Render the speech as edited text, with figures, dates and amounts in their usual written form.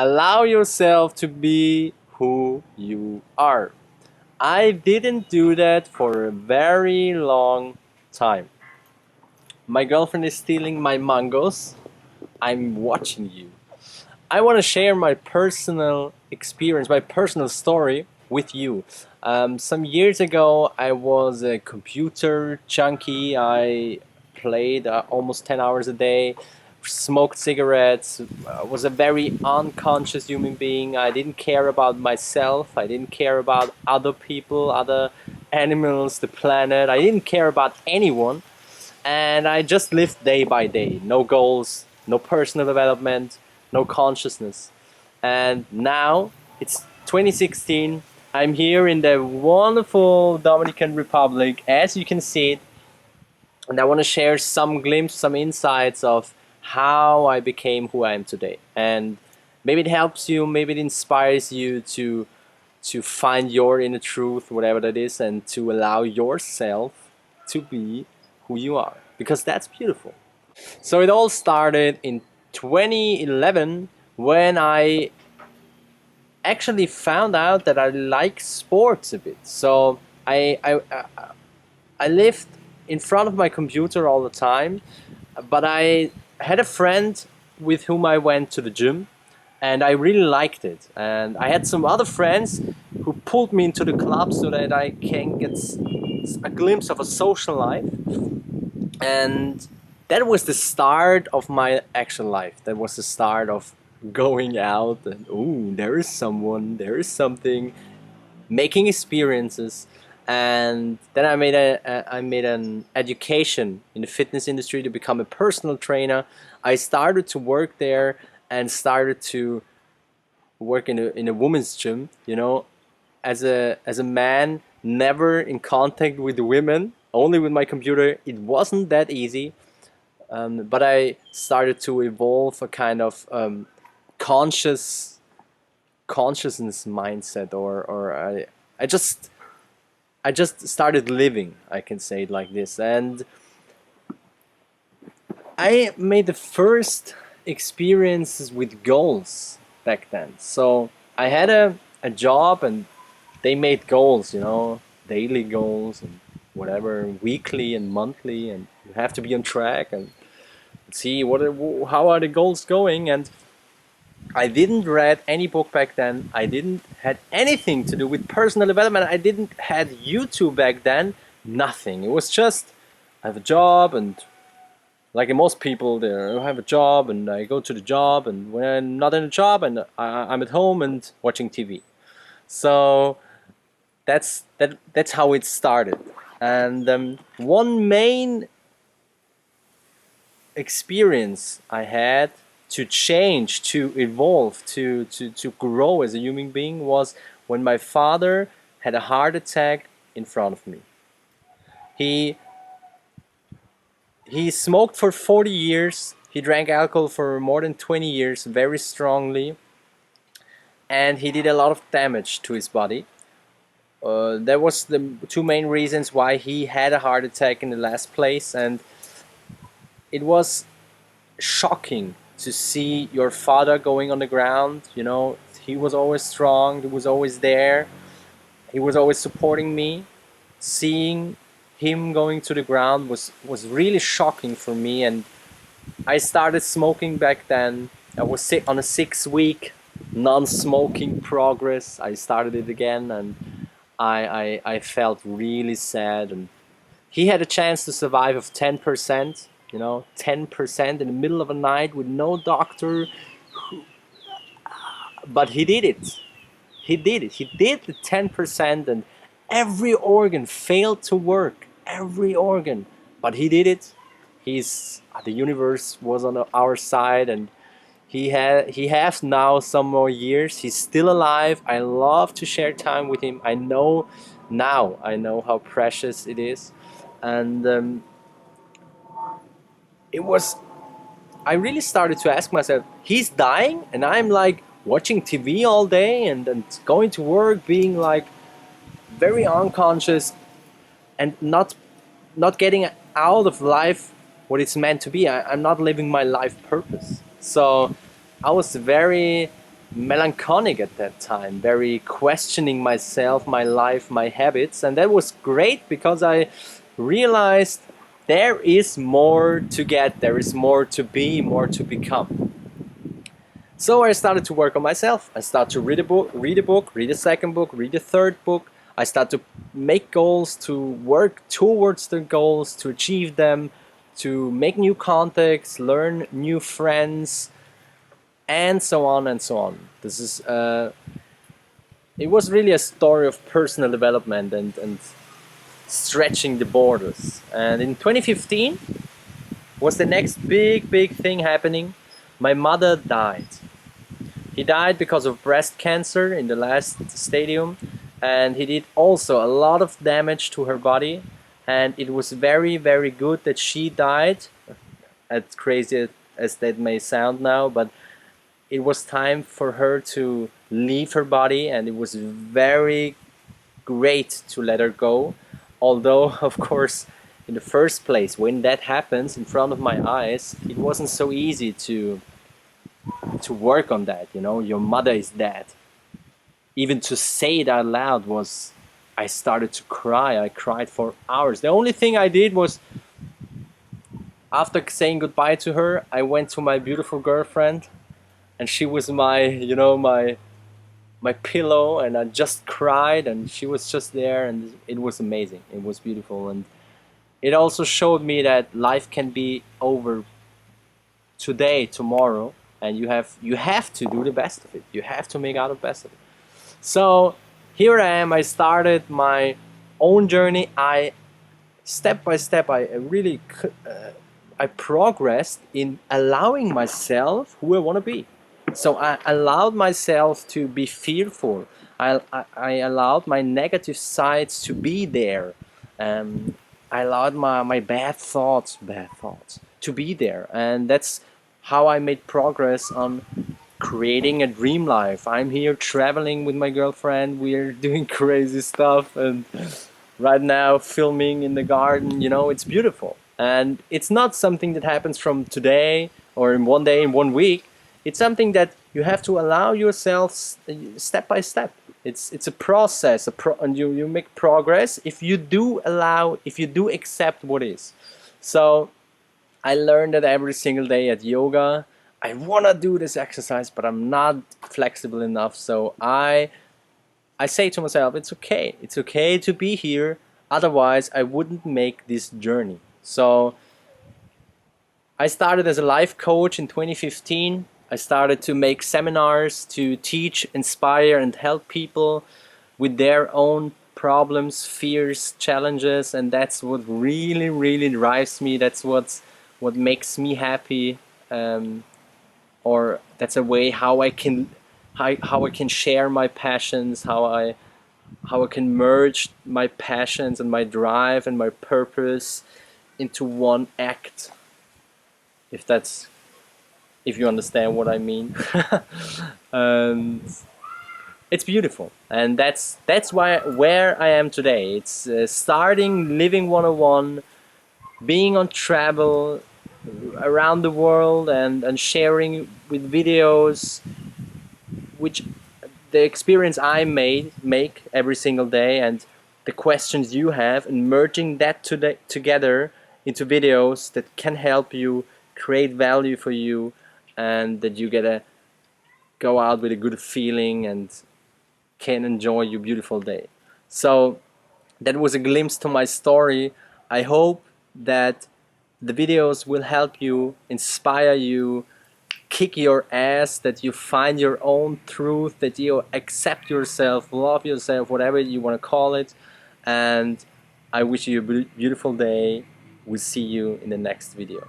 Allow yourself to be who you are. I didn't do that for a very long time. My girlfriend is stealing my mangoes. I'm watching you. I want to share my personal experience, my personal story with you. Some years ago, I was a computer junkie. I played almost 10 hours a day, smoked cigarettes, was a very unconscious human being. I didn't care about myself, I didn't care about other people, other animals, the planet. I didn't care about anyone. And I just lived day by day. No goals, no personal development, no consciousness. And now it's 2016. I'm here in the wonderful Dominican Republic, as you can see it, and I want to share some glimpse, some insights of how I became who I am today. And maybe it helps you, maybe it inspires you to find your inner truth, whatever that is, and to allow yourself to be who you are, because that's beautiful. So it all started in 2011 when I actually found out that I like sports a bit. So I lived in front of my computer all the time, but I had a friend with whom I went to the gym, and I really liked it. And I had some other friends who pulled me into the club so that I can get a glimpse of a social life. And that was the start of my actual life. That was the start of going out and, oh, there is someone, there is something, making experiences. And then I made an education in the fitness industry to become a personal trainer. I started to work there and started to work in a women's gym. You know, as a man, never in contact with the women, only with my computer. It wasn't that easy, but I started to evolve a kind of consciousness mindset, or I just started living. I can say it like this, and I made the first experiences with goals back then. So I had a job, and they made goals, you know, daily goals and whatever, weekly and monthly, and you have to be on track and see how are the goals going. And I didn't read any book back then. I didn't had anything to do with personal development. I didn't had YouTube back then. Nothing. It was just I have a job, and like most people there, I have a job and I go to the job, and when I'm not in a job, and I'm at home and watching TV. So that's how it started. And one main experience I had to change, to evolve, to grow as a human being was when my father had a heart attack in front of me. He he smoked for 40 years. He drank alcohol for more than 20 years, very strongly, and he did a lot of damage to his body. That was the two main reasons why he had a heart attack in the last place, and it was shocking to see your father going on the ground. You know, he was always strong, he was always there, he was always supporting me. Seeing him going to the ground was really shocking for me, and I started smoking back then. I was on a 6 week non-smoking progress. I started it again, and I felt really sad. And he had a chance to survive of 10%, you know, 10% in the middle of a night with no doctor. But he did it. He did it. He did the 10%, and every organ failed to work. Every organ. But he did it. The universe was on our side, and he has now some more years. He's still alive. I love to share time with him. I know how precious it is. And it was I really started to ask myself, he's dying and I'm like watching TV all day, and going to work, being like very unconscious, and not getting out of life what it's meant to be. I'm not living my life purpose. So I was very melancholic at that time, very questioning myself, my life, my habits, and that was great because I realized there is more to get, there is more to be, more to become. So I started to work on myself. I started to read a book, read a second book, read a third book. I started to make goals, to work towards the goals, to achieve them, to make new contacts, learn new friends, and so on and so on. This is it was really a story of personal development and stretching the borders. And in 2015 was the next big thing happening. My mother died. He died because of breast cancer in the last stadium, and he did also a lot of damage to her body. And it was very good that she died, as crazy as that may sound now, but it was time for her to leave her body, and it was very great to let her go. Although, of course, in the first place, when that happens in front of my eyes, it wasn't so easy to work on that. You know, your mother is dead. Even to say it out loud was, I started to cry. I cried for hours. The only thing I did was, after saying goodbye to her, I went to my beautiful girlfriend, and she was my, you know, my pillow, and I just cried, and she was just there, and it was amazing. It was beautiful, and it also showed me that life can be over today, tomorrow, and you have to do the best of it. You have to make out the best of it. So here I am. I started my own journey. I step by step, I really I progressed in allowing myself who I want to be. So I allowed myself to be fearful. I allowed my negative sides to be there. Um, I allowed my bad thoughts to be there. And that's how I made progress on creating a dream life. I'm here traveling with my girlfriend. We're doing crazy stuff, and right now filming in the garden. You know, it's beautiful. And it's not something that happens from today or in one day, in one week. It's something that you have to allow yourself step by step. It's a process, and you make progress if you do allow, if you do accept what is. So I learned that every single day at yoga. I want to do this exercise, but I'm not flexible enough. So I say to myself, it's okay. It's okay to be here. Otherwise, I wouldn't make this journey. So I started as a life coach in 2015. I started to make seminars to teach, inspire, and help people with their own problems, fears, challenges, and that's what really drives me. That's what makes me happy, or that's a way how I can share my passions, how I can merge my passions and my drive and my purpose into one act. If you understand what I mean. And it's beautiful, and that's why where I am today. It's starting living 101, being on travel around the world, and sharing with videos, which the experience I make every single day, and the questions you have, and merging that together into videos that can help you create value for you, and that you get to go out with a good feeling and can enjoy your beautiful day. So that was a glimpse to my story. I hope that the videos will help you, inspire you, kick your ass, that you find your own truth, that you accept yourself, love yourself, whatever you want to call it. And I wish you a beautiful day. We'll see you in the next video.